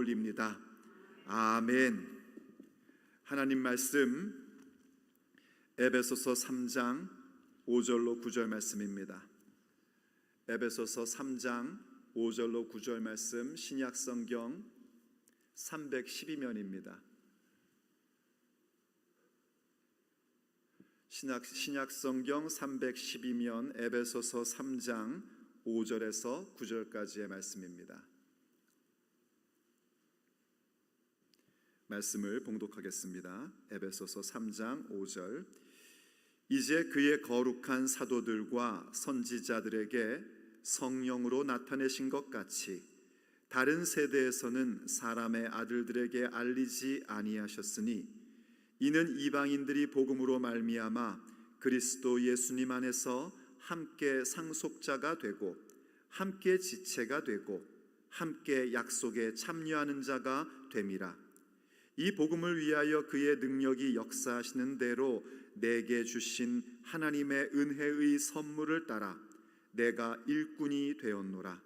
올립니다. 아멘. 하나님 말씀 에베소서 3장 5절로 9절 말씀입니다. 에베소서 3장 5절로 9절 말씀, 신약 성경 312면입니다. 신약 성경 312면 에베소서 3장 5절에서 9절까지의 말씀입니다. 말씀을 봉독하겠습니다. 에베소서 3장 5절. 이제 그의 거룩한 사도들과 선지자들에게 성령으로 나타내신 것 같이 다른 세대에서는 사람의 아들들에게 알리지 아니하셨으니 이는 이방인들이 복음으로 말미암아 그리스도 예수님 안에서 함께 상속자가 되고 함께 지체가 되고 함께 약속에 참여하는 자가 됨이라. 이 복음을 위하여 그의 능력이 역사하시는 대로 내게 주신 하나님의 은혜의 선물을 따라 내가 일꾼이 되었노라.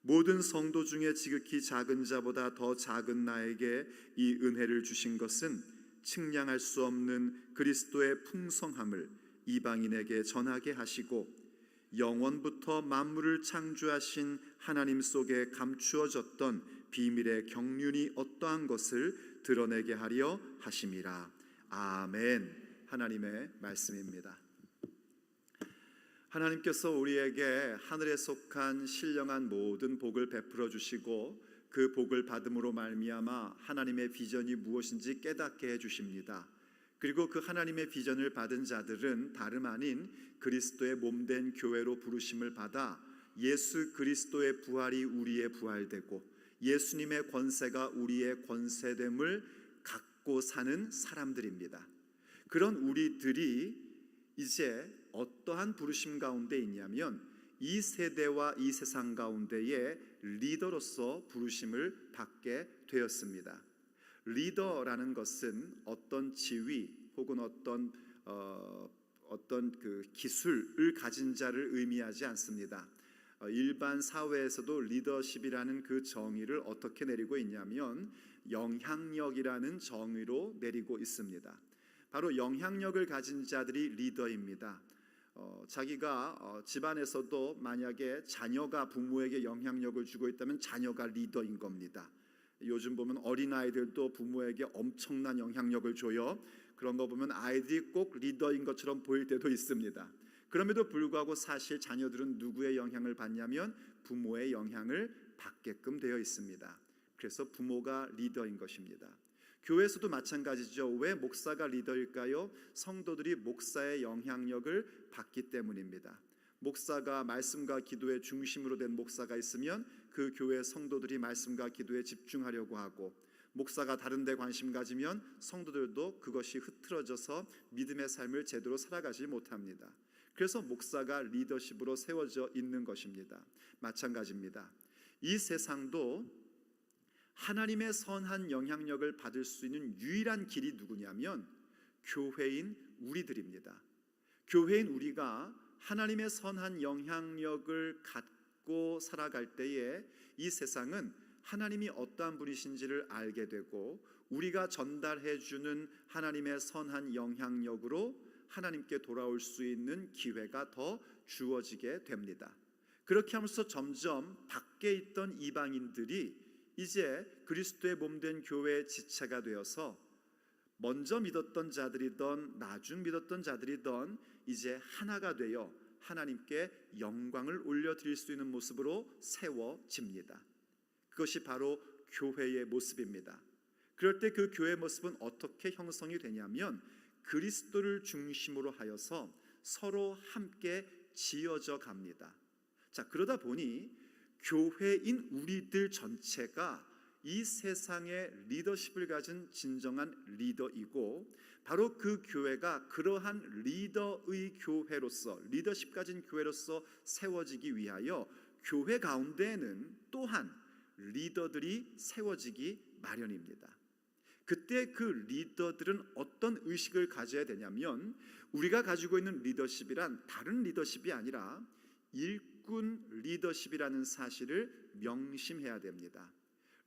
모든 성도 중에 지극히 작은 자보다 더 작은 나에게 이 은혜를 주신 것은 측량할 수 없는 그리스도의 풍성함을 이방인에게 전하게 하시고 영원부터 만물을 창조하신 하나님 속에 감추어졌던 비밀의 경륜이 어떠한 것을 드러내게 하려 하심이라. 아멘. 하나님의 말씀입니다. 하나님께서 우리에게 하늘에 속한 신령한 모든 복을 베풀어 주시고 그 복을 받음으로 말미암아 하나님의 비전이 무엇인지 깨닫게 해주십니다. 그리고 그 하나님의 비전을 받은 자들은 다름 아닌 그리스도의 몸된 교회로 부르심을 받아 예수 그리스도의 부활이 우리의 부활되고 예수님의 권세가 우리의 권세됨을 갖고 사는 사람들입니다. 그런 우리들이 이제 어떠한 부르심 가운데 있냐면 이 세대와 이 세상 가운데의 리더로서 부르심을 받게 되었습니다. 리더라는 것은 어떤 지위 혹은 어떤 그 기술을 가진 자를 의미하지 않습니다. 일반 사회에서도 리더십이라는 그 정의를 어떻게 내리고 있냐면 영향력이라는 정의로 내리고 있습니다. 바로 영향력을 가진 자들이 리더입니다. 자기가 집안에서도 만약에 자녀가 부모에게 영향력을 주고 있다면 자녀가 리더인 겁니다. 요즘 보면 어린아이들도 부모에게 엄청난 영향력을 줘요. 그런 거 보면 아이들이 꼭 리더인 것처럼 보일 때도 있습니다. 그럼에도 불구하고 사실 자녀들은 누구의 영향을 받냐면 부모의 영향을 받게끔 되어 있습니다. 그래서 부모가 리더인 것입니다. 교회에서도 마찬가지죠. 왜 목사가 리더일까요? 성도들이 목사의 영향력을 받기 때문입니다. 목사가 말씀과 기도의 중심으로 된 목사가 있으면 그 교회 성도들이 말씀과 기도에 집중하려고 하고, 목사가 다른 데 관심 가지면 성도들도 그것이 흐트러져서 믿음의 삶을 제대로 살아가지 못합니다. 그래서 목사가 리더십으로 세워져 있는 것입니다. 마찬가지입니다. 이 세상도 하나님의 선한 영향력을 받을 수 있는 유일한 길이 누구냐면 교회인 우리들입니다. 교회인 우리가 하나님의 선한 영향력을 갖고 살아갈 때에 이 세상은 하나님이 어떠한 분이신지를 알게 되고 우리가 전달해 주는 하나님의 선한 영향력으로 하나님께 돌아올 수 있는 기회가 더 주어지게 됩니다. 그렇게 하면서 점점 밖에 있던 이방인들이 이제 그리스도의 몸된 교회의 지체가 되어서 먼저 믿었던 자들이던 나중 믿었던 자들이던 이제 하나가 되어 하나님께 영광을 올려드릴 수 있는 모습으로 세워집니다. 그것이 바로 교회의 모습입니다. 그럴 때 그 교회의 모습은 어떻게 형성이 되냐면 그리스도를 중심으로 하여서 서로 함께 지어져 갑니다. 자, 그러다 보니 교회인 우리들 전체가 이 세상의 리더십을 가진 진정한 리더이고, 바로 그 교회가 그러한 리더의 교회로서, 리더십 가진 교회로서 세워지기 위하여 교회 가운데에는 또한 리더들이 세워지기 마련입니다. 그때 그 리더들은 어떤 의식을 가져야 되냐면 우리가 가지고 있는 리더십이란 다른 리더십이 아니라 일꾼 리더십이라는 사실을 명심해야 됩니다.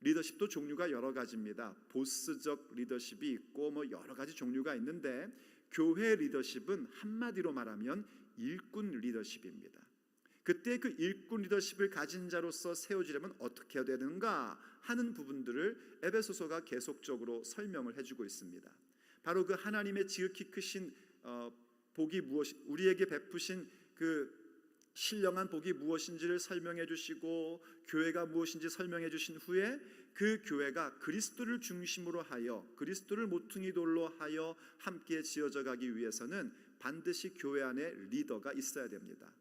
리더십도 종류가 여러 가지입니다. 보스적 리더십이 있고 뭐 여러 가지 종류가 있는데 교회 리더십은 한마디로 말하면 일꾼 리더십입니다. 그때 그 일꾼 리더십을 가진 자로서 세워지려면 어떻게 해야 되는가 하는 부분들을 에베소서가 계속적으로 설명을 해주고 있습니다. 바로 그 하나님의 지극히 크신 복이 무엇이, 우리에게 베푸신 그 신령한 복이 무엇인지를 설명해 주시고 교회가 무엇인지 설명해 주신 후에 그 교회가 그리스도를 중심으로 하여 그리스도를 모퉁이 돌로 하여 함께 지어져 가기 위해서는 반드시 교회 안에 리더가 있어야 됩니다.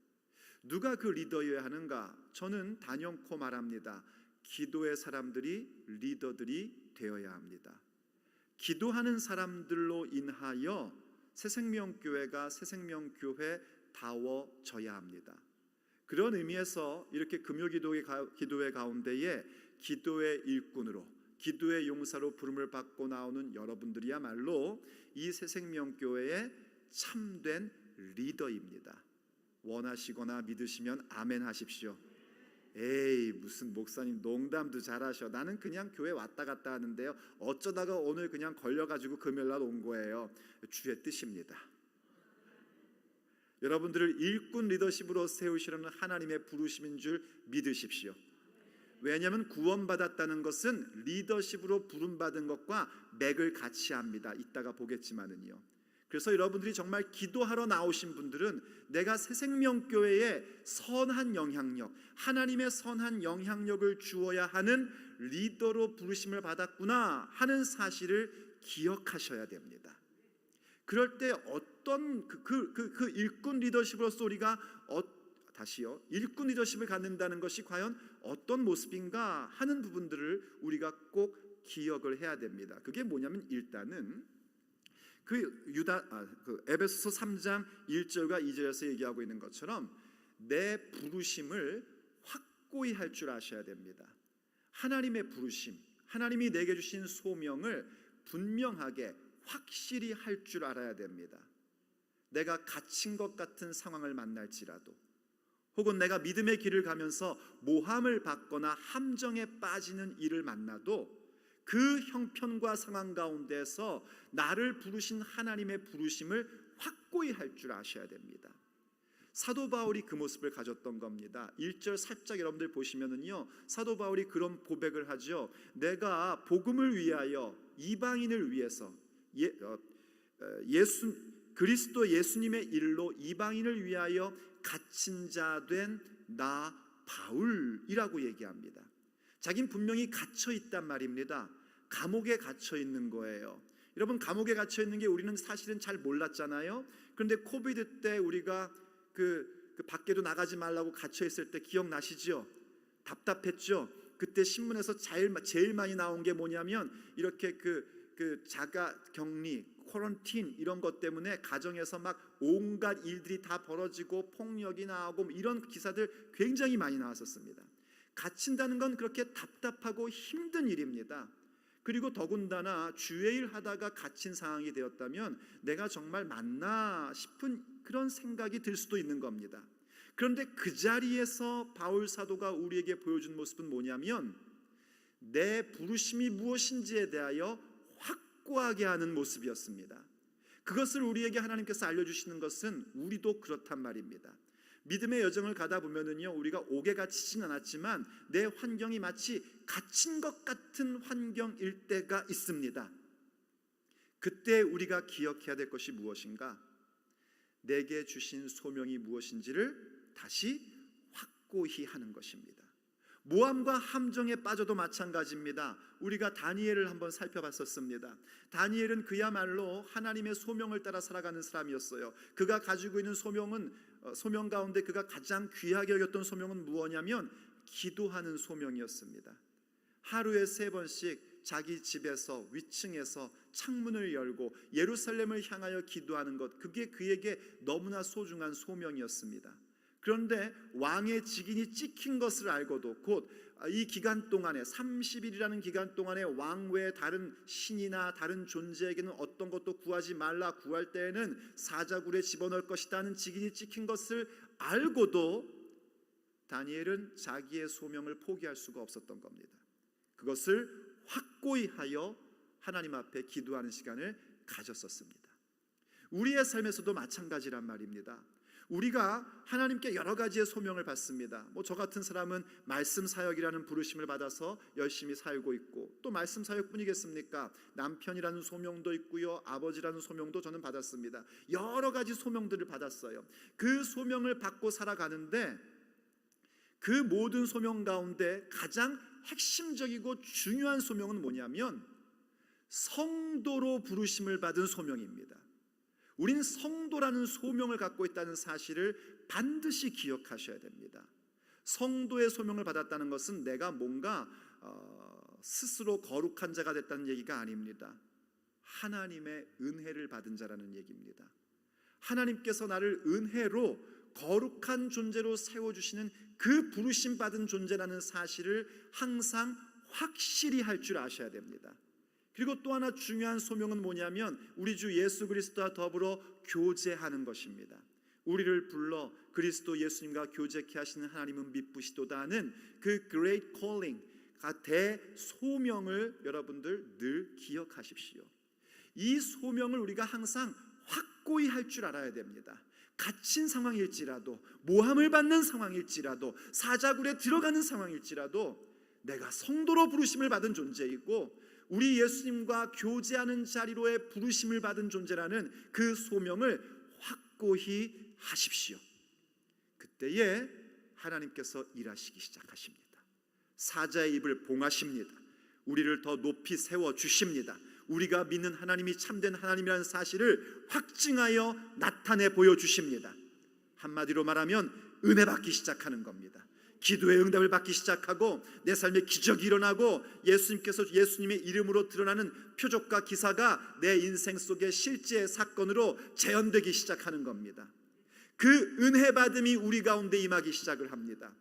누가 그 리더여야 하는가? 저는 단연코 말합니다. 기도의 사람들이 리더들이 되어야 합니다. 기도하는 사람들로 인하여 새생명교회가 새생명교회다워져야 합니다. 그런 의미에서 이렇게 금요기도회 가운데에 기도의 일꾼으로 기도의 용사로 부름을 받고 나오는 여러분들이야말로 이 새생명교회의 참된 리더입니다. 원하시거나 믿으시면 아멘 하십시오. 에이 무슨 목사님 농담도 잘하셔. 나는 그냥 교회 왔다 갔다 하는데요. 어쩌다가 오늘 그냥 걸려가지고 금요일날 온 거예요. 주의 뜻입니다. 여러분들을 일꾼 리더십으로 세우시려는 하나님의 부르심인 줄 믿으십시오. 왜냐하면 구원받았다는 것은 리더십으로 부름받은 것과 맥을 같이 합니다. 이따가 보겠지만은요. 그래서 여러분들이 정말 기도하러 나오신 분들은 내가 새생명교회에 선한 영향력, 하나님의 선한 영향력을 주어야 하는 리더로 부르심을 받았구나 하는 사실을 기억하셔야 됩니다. 그럴 때 어떤 그 일꾼 리더십으로서 우리가 다시요 일꾼 리더십을 갖는다는 것이 과연 어떤 모습인가 하는 부분들을 우리가 꼭 기억을 해야 됩니다. 그게 뭐냐면 일단은 에베소서 3장 1절과 2절에서 얘기하고 있는 것처럼 내 부르심을 확고히 할 줄 아셔야 됩니다. 하나님의 부르심, 하나님이 내게 주신 소명을 분명하게 확실히 할 줄 알아야 됩니다. 내가 갇힌 것 같은 상황을 만날지라도 혹은 내가 믿음의 길을 가면서 모함을 받거나 함정에 빠지는 일을 만나도 그 형편과 상황 가운데서 나를 부르신 하나님의 부르심을 확고히 할 줄 아셔야 됩니다. 사도 바울이 그 모습을 가졌던 겁니다. 1절 살짝 여러분들 보시면은요, 사도 바울이 그런 고백을 하죠. 내가 복음을 위하여 이방인을 위해서 그리스도 예수님의 일로 이방인을 위하여 갇힌 자 된 나 바울이라고 얘기합니다. 자긴 분명히 갇혀 있단 말입니다. 감옥에 갇혀 있는 거예요. 여러분, 감옥에 갇혀 있는 게 우리는 사실은 잘 몰랐잖아요. 그런데 코비드 때 우리가 그 밖에도 나가지 말라고 갇혀 있을 때 기억나시죠? 답답했죠. 그때 신문에서 제일 많이 나온 게 뭐냐면 이렇게 그 자가 격리, 쿼런틴 이런 것 때문에 가정에서 막 온갖 일들이 다 벌어지고 폭력이 나오고 이런 기사들 굉장히 많이 나왔었습니다. 갇힌다는 건 그렇게 답답하고 힘든 일입니다. 그리고 더군다나 주의 일 하다가 갇힌 상황이 되었다면 내가 정말 맞나 싶은 그런 생각이 들 수도 있는 겁니다. 그런데 그 자리에서 바울 사도가 우리에게 보여준 모습은 뭐냐면 내 부르심이 무엇인지에 대하여 확고하게 하는 모습이었습니다. 그것을 우리에게 하나님께서 알려주시는 것은 우리도 그렇단 말입니다. 믿음의 여정을 가다 보면은요, 우리가 옥에 갇히진 않았지만 내 환경이 마치 갇힌 것 같은 환경일 때가 있습니다. 그때 우리가 기억해야 될 것이 무엇인가? 내게 주신 소명이 무엇인지를 다시 확고히 하는 것입니다. 모함과 함정에 빠져도 마찬가지입니다. 우리가 다니엘을 한번 살펴봤었습니다. 다니엘은 그야말로 하나님의 소명을 따라 살아가는 사람이었어요. 그가 가지고 있는 소명 가운데 그가 가장 귀하게 여겼던 소명은 무엇이냐면 기도하는 소명이었습니다. 하루에 3번씩 자기 집에서 위층에서 창문을 열고 예루살렘을 향하여 기도하는 것, 그게 그에게 너무나 소중한 소명이었습니다. 그런데 왕의 직인이 찍힌 것을 알고도 곧 이 기간 동안에 30일이라는 기간 동안에 왕 외에 다른 신이나 다른 존재에게는 어떤 것도 구하지 말라, 구할 때에는 사자굴에 집어넣을 것이라는 직인이 찍힌 것을 알고도 다니엘은 자기의 소명을 포기할 수가 없었던 겁니다. 그것을 확고히 하여 하나님 앞에 기도하는 시간을 가졌었습니다. 우리의 삶에서도 마찬가지란 말입니다. 우리가 하나님께 여러 가지의 소명을 받습니다. 저 같은 사람은 말씀 사역이라는 부르심을 받아서 열심히 살고 있고, 또 말씀 사역뿐이겠습니까? 남편이라는 소명도 있고요, 아버지라는 소명도 저는 받았습니다. 여러 가지 소명들을 받았어요. 그 소명을 받고 살아가는데 그 모든 소명 가운데 가장 핵심적이고 중요한 소명은 뭐냐면 성도로 부르심을 받은 소명입니다. 우린 성도라는 소명을 갖고 있다는 사실을 반드시 기억하셔야 됩니다. 성도의 소명을 받았다는 것은 내가 뭔가 스스로 거룩한 자가 됐다는 얘기가 아닙니다. 하나님의 은혜를 받은 자라는 얘기입니다. 하나님께서 나를 은혜로 거룩한 존재로 세워주시는 그 부르심 받은 존재라는 사실을 항상 확실히 할 줄 아셔야 됩니다. 그리고 또 하나 중요한 소명은 뭐냐면 우리 주 예수 그리스도와 더불어 교제하는 것입니다. 우리를 불러 그리스도 예수님과 교제케 하시는 하나님은 미쁘시도다 하는 그 Great Calling, 대소명을 여러분들 늘 기억하십시오. 이 소명을 우리가 항상 확고히 할 줄 알아야 됩니다. 갇힌 상황일지라도, 모함을 받는 상황일지라도, 사자굴에 들어가는 상황일지라도 내가 성도로 부르심을 받은 존재이고 우리 예수님과 교제하는 자리로의 부르심을 받은 존재라는 그 소명을 확고히 하십시오. 그때에 하나님께서 일하시기 시작하십니다. 사자의 입을 봉하십니다. 우리를 더 높이 세워주십니다. 우리가 믿는 하나님이 참된 하나님이라는 사실을 확증하여 나타내 보여주십니다. 한마디로 말하면 은혜 받기 시작하는 겁니다. 기도의 응답을 받기 시작하고 내 삶에 기적이 일어나고 예수님의 이름으로 드러나는 표적과 기사가 내 인생 속의 실제 사건으로 재현되기 시작하는 겁니다. 그 은혜 받음이 우리 가운데 임하기 시작을 합니다.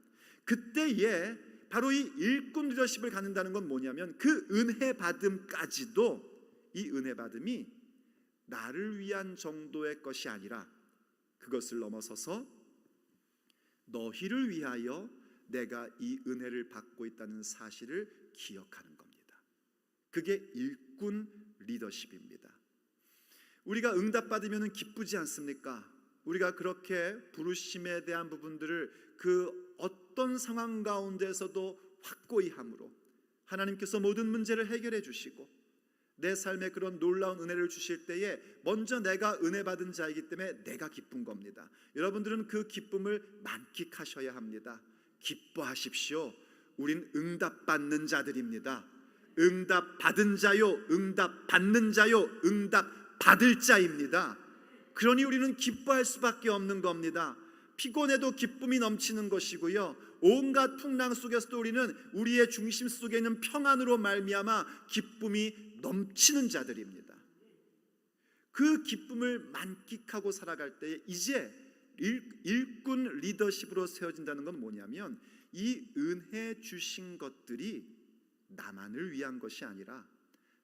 그때에 바로 이 일꾼 리더십을 갖는다는 건 뭐냐면 그 은혜 받음까지도 이 은혜 받음이 나를 위한 정도의 것이 아니라 그것을 넘어서서 너희를 위하여 내가 이 은혜를 받고 있다는 사실을 기억하는 겁니다. 그게 일꾼 리더십입니다. 우리가 응답받으면 기쁘지 않습니까? 우리가 그렇게 부르심에 대한 부분들을 그 어떤 상황 가운데서도 확고히 함으로 하나님께서 모든 문제를 해결해 주시고 내 삶에 그런 놀라운 은혜를 주실 때에 먼저 내가 은혜 받은 자이기 때문에 내가 기쁜 겁니다. 여러분들은 그 기쁨을 만끽하셔야 합니다. 기뻐하십시오. 우린 응답 받는 자들입니다. 응답 받은 자요, 응답 받는 자요, 응답 받을 자입니다. 그러니 우리는 기뻐할 수밖에 없는 겁니다. 피곤해도 기쁨이 넘치는 것이고요, 온갖 풍랑 속에서도 우리는 우리의 중심 속에 있는 평안으로 말미암아 기쁨이 넘치는 자들입니다. 그 기쁨을 만끽하고 살아갈 때 이제 일꾼 리더십으로 세워진다는 건 뭐냐면 이 은혜 주신 것들이 나만을 위한 것이 아니라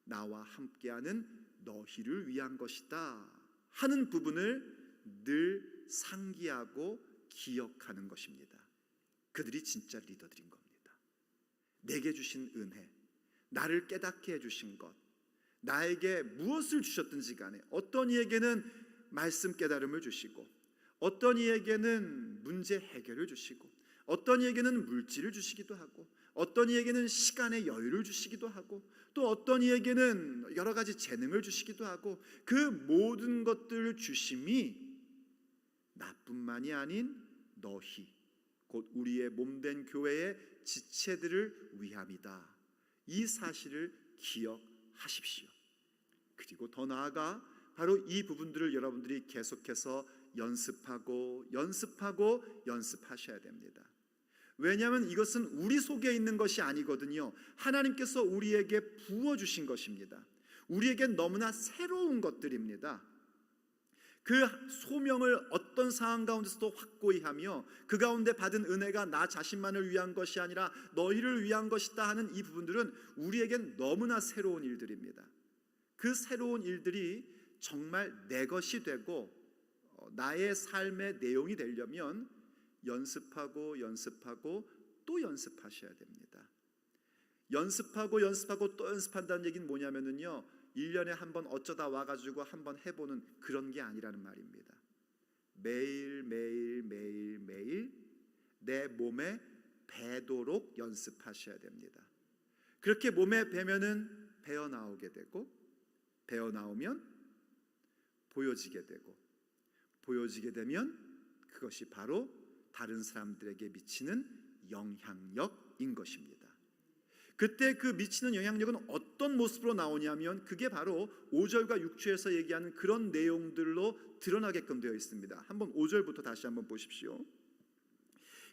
나와 함께하는 너희를 위한 것이다 하는 부분을 늘 상기하고 기억하는 것입니다. 그들이 진짜 리더들인 겁니다. 내게 주신 은혜, 나를 깨닫게 해주신 것, 나에게 무엇을 주셨든지 간에 어떤 이에게는 말씀 깨달음을 주시고 어떤 이에게는 문제 해결을 주시고 어떤 이에게는 물질을 주시기도 하고 어떤 이에게는 시간의 여유를 주시기도 하고 또 어떤 이에게는 여러 가지 재능을 주시기도 하고 그 모든 것들을 주심이 나뿐만이 아닌 너희 곧 우리의 몸된 교회의 지체들을 위함이다. 이 사실을 기억하십시오. 그리고 더 나아가 바로 이 부분들을 여러분들이 계속해서 연습하고 연습하셔야 됩니다. 왜냐하면 이것은 우리 속에 있는 것이 아니거든요. 하나님께서 우리에게 부어주신 것입니다. 우리에게 너무나 새로운 것들입니다. 그 소명을 어떤 상황 가운데서도 확고히 하며 그 가운데 받은 은혜가 나 자신만을 위한 것이 아니라 너희를 위한 것이다 하는 이 부분들은 우리에겐 너무나 새로운 일들입니다. 그 새로운 일들이 정말 내 것이 되고 나의 삶의 내용이 되려면 연습하고 또 연습하셔야 됩니다. 연습하고 연습하고 또 연습한다는 얘기는 뭐냐면은요, 1년에 한 번 어쩌다 와가지고 한번 해보는 그런 게 아니라는 말입니다. 매일 매일 매일 매일 내 몸에 배도록 연습하셔야 됩니다. 그렇게 몸에 배면은 배어 나오게 되고, 배어 나오면 보여지게 되고, 보여지게 되면 그것이 바로 다른 사람들에게 미치는 영향력인 것입니다. 그때 그 미치는 영향력은 어떤 모습으로 나오냐면 그게 바로 5절과 6절에서 얘기하는 그런 내용들로 드러나게끔 되어 있습니다. 한번 5절부터 다시 한번 보십시오.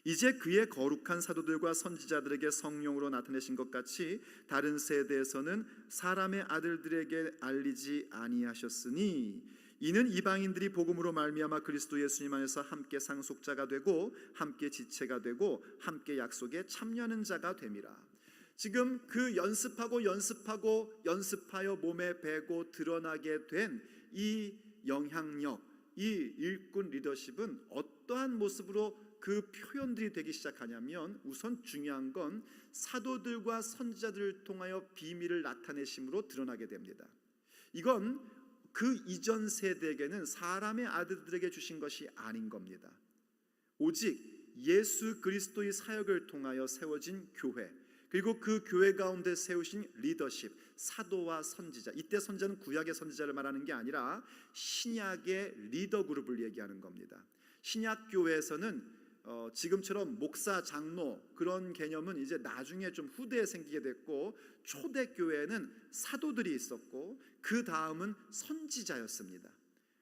이제 그의 거룩한 사도들과 선지자들에게 성령으로 나타내신 것 같이 다른 세대에서는 사람의 아들들에게 알리지 아니하셨으니 이는 이방인들이 복음으로 말미암아 그리스도 예수님 안에서 함께 상속자가 되고 함께 지체가 되고 함께 약속에 참여하는 자가 됨이라. 지금 그 연습하고 연습하고 연습하여 몸에 배고 드러나게 된 이 영향력, 이 일꾼 리더십은 어떠한 모습으로 그 표현들이 되기 시작하냐면, 우선 중요한 건 사도들과 선지자들을 통하여 비밀을 나타내심으로 드러나게 됩니다. 이건 그 이전 세대에게는 사람의 아들들에게 주신 것이 아닌 겁니다. 오직 예수 그리스도의 사역을 통하여 세워진 교회, 그리고 그 교회 가운데 세우신 리더십, 사도와 선지자. 이때 선지자는 구약의 선지자를 말하는 게 아니라 신약의 리더 그룹을 얘기하는 겁니다. 신약 교회에서는 지금처럼 목사, 장로 그런 개념은 이제 나중에 좀 후대에 생기게 됐고, 초대 교회에는 사도들이 있었고 그 다음은 선지자였습니다.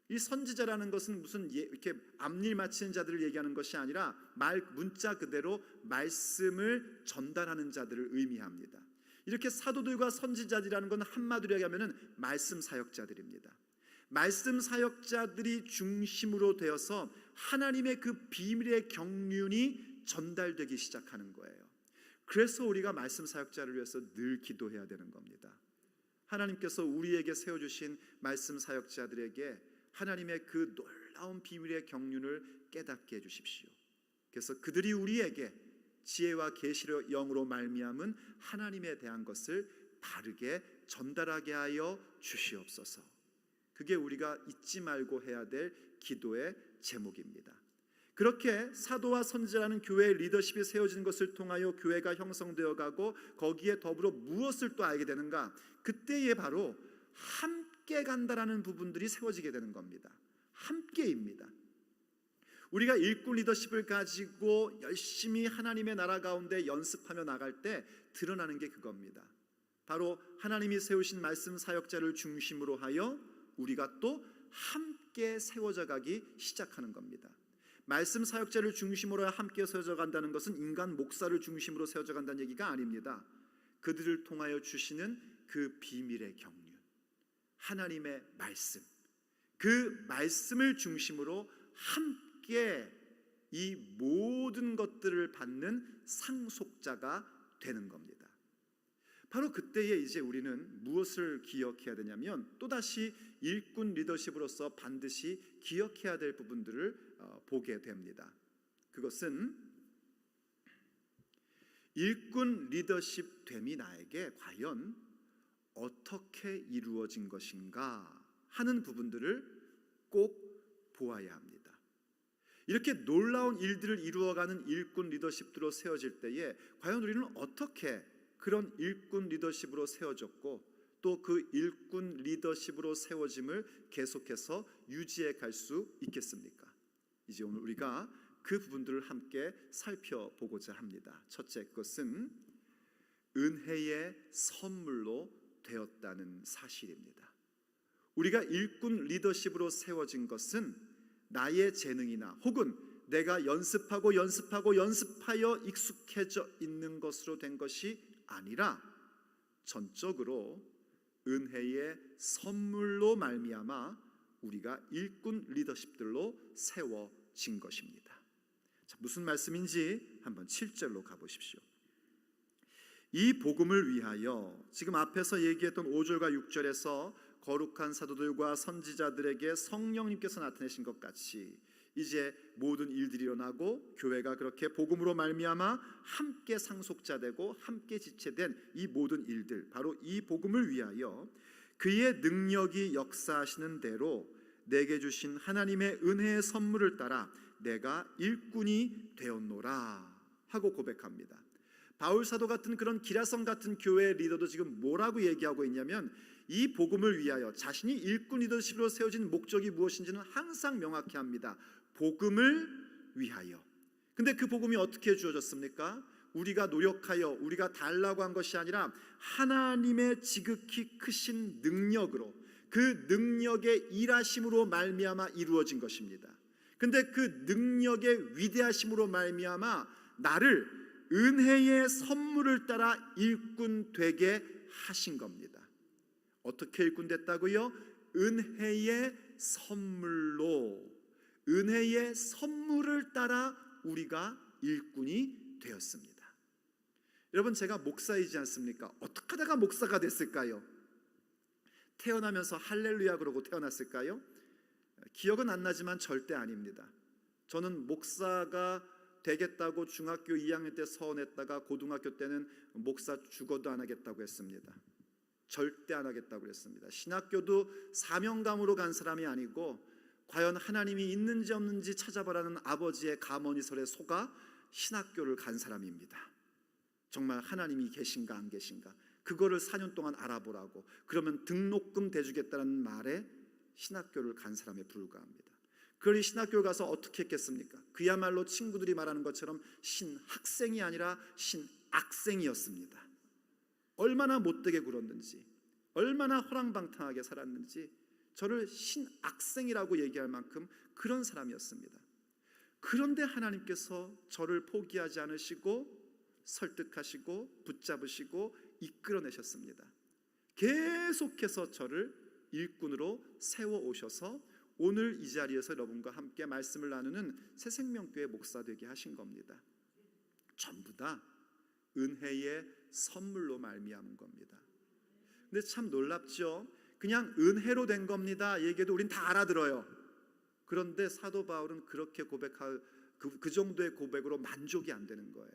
이 선지자라는 것은 무슨 이렇게 앞일 마치는 자들을 얘기하는 것이 아니라 문자 그대로 말씀을 전달하는 자들을 의미합니다. 이렇게 사도들과 선지자들이라는 건 한마디로 얘기하면 말씀 사역자들입니다. 말씀 사역자들이 중심으로 되어서 하나님의 그 비밀의 경륜이 전달되기 시작하는 거예요. 그래서 우리가 말씀 사역자를 위해서 늘 기도해야 되는 겁니다. 하나님께서 우리에게 세워주신 말씀 사역자들에게 하나님의 그 놀라운 비밀의 경륜을 깨닫게 해주십시오. 그래서 그들이 우리에게 지혜와 계시의 영으로 말미암은 하나님에 대한 것을 바르게 전달하게 하여 주시옵소서. 그게 우리가 잊지 말고 해야 될 기도의 제목입니다. 그렇게 사도와 선지자라는 교회의 리더십이 세워지는 것을 통하여 교회가 형성되어 가고, 거기에 더불어 무엇을 또 알게 되는가? 그때에 바로 함께 간다라는 부분들이 세워지게 되는 겁니다. 함께입니다. 우리가 일꾼 리더십을 가지고 열심히 하나님의 나라 가운데 연습하며 나갈 때 드러나는 게 그겁니다. 바로 하나님이 세우신 말씀 사역자를 중심으로 하여 우리가 또 함께 세워져 가기 시작하는 겁니다. 말씀 사역자를 중심으로 함께 세워져 간다는 것은 인간 목사를 중심으로 세워져 간다는 얘기가 아닙니다. 그들을 통하여 주시는 그 비밀의 경륜, 하나님의 말씀, 그 말씀을 중심으로 함께 이 모든 것들을 받는 상속자가 되는 겁니다. 바로 그때에 이제 우리는 무엇을 기억해야 되냐면, 또다시 일꾼 리더십으로서 반드시 기억해야 될 부분들을 보게 됩니다. 그것은 일꾼 리더십 됨이 나에게 과연 어떻게 이루어진 것인가 하는 부분들을 꼭 보아야 합니다. 이렇게 놀라운 일들을 이루어가는 일꾼 리더십으로 세워질 때에 과연 우리는 어떻게 그런 일꾼 리더십으로 세워졌고, 또 그 일꾼 리더십으로 세워짐을 계속해서 유지해 갈 수 있겠습니까? 이제 오늘 우리가 그 부분들을 함께 살펴보고자 합니다. 첫째, 그것은 은혜의 선물로 되었다는 사실입니다. 우리가 일꾼 리더십으로 세워진 것은 나의 재능이나 혹은 내가 연습하고 연습하여 익숙해져 있는 것으로 된 것이 아니라 전적으로 은혜의 선물로 말미암아 우리가 일꾼 리더십들로 세워진 것입니다. 자, 무슨 말씀인지 한번 7절로 가보십시오. 이 복음을 위하여, 지금 앞에서 얘기했던 5절과 6절에서 거룩한 사도들과 선지자들에게 성령님께서 나타내신 것 같이 이제 모든 일들이 일어나고 교회가 그렇게 복음으로 말미암아 함께 상속자 되고 함께 지체된 이 모든 일들, 바로 이 복음을 위하여 그의 능력이 역사하시는 대로 내게 주신 하나님의 은혜의 선물을 따라 내가 일꾼이 되었노라 하고 고백합니다. 바울 사도 같은 그런 기라성 같은 교회의 리더도 지금 뭐라고 얘기하고 있냐면, 이 복음을 위하여 자신이 일꾼 리더십으로 세워진 목적이 무엇인지는 항상 명확히 합니다. 복음을 위하여. 근데 그 복음이 어떻게 주어졌습니까? 우리가 노력하여 우리가 달라고 한 것이 아니라 하나님의 지극히 크신 능력으로, 그 능력의 일하심으로 말미암아 이루어진 것입니다. 근데 그 능력의 위대하심으로 말미암아 나를 은혜의 선물을 따라 일꾼 되게 하신 겁니다. 어떻게 일꾼 됐다고요? 은혜의 선물로, 은혜의 선물을 따라 우리가 일꾼이 되었습니다. 여러분, 제가 목사이지 않습니까? 어떻게 하다가 목사가 됐을까요? 태어나면서 할렐루야 그러고 태어났을까요? 기억은 안 나지만 절대 아닙니다. 저는 목사가 되겠다고 중학교 2학년 때 서원했다가 고등학교 때는 목사 죽어도 안 하겠다고 했습니다. 절대 안 하겠다고 했습니다. 신학교도 사명감으로 간 사람이 아니고 과연 하나님이 있는지 없는지 찾아보라는 아버지의 가머니설에 속아 신학교를 간 사람입니다. 정말 하나님이 계신가 안 계신가 그거를 4년 동안 알아보라고, 그러면 등록금 대주겠다는 말에 신학교를 간 사람에 불과합니다. 그러니 신학교를 가서 어떻게 했겠습니까? 그야말로 친구들이 말하는 것처럼 신학생이 아니라 신악생이었습니다. 얼마나 못되게 굴었는지, 얼마나 허랑방탕하게 살았는지 저를 신악생이라고 얘기할 만큼 그런 사람이었습니다. 그런데 하나님께서 저를 포기하지 않으시고 설득하시고 붙잡으시고 이끌어내셨습니다. 계속해서 저를 일꾼으로 세워오셔서 오늘 이 자리에서 여러분과 함께 말씀을 나누는 새생명교회 목사 되게 하신 겁니다. 전부 다 은혜의 선물로 말미암은 겁니다. 근데 참 놀랍죠? 그냥 은혜로 된 겁니다 얘기해도 우린 다 알아들어요. 그런데 사도 바울은 그렇게 고백할 그 정도의 고백으로 만족이 안 되는 거예요.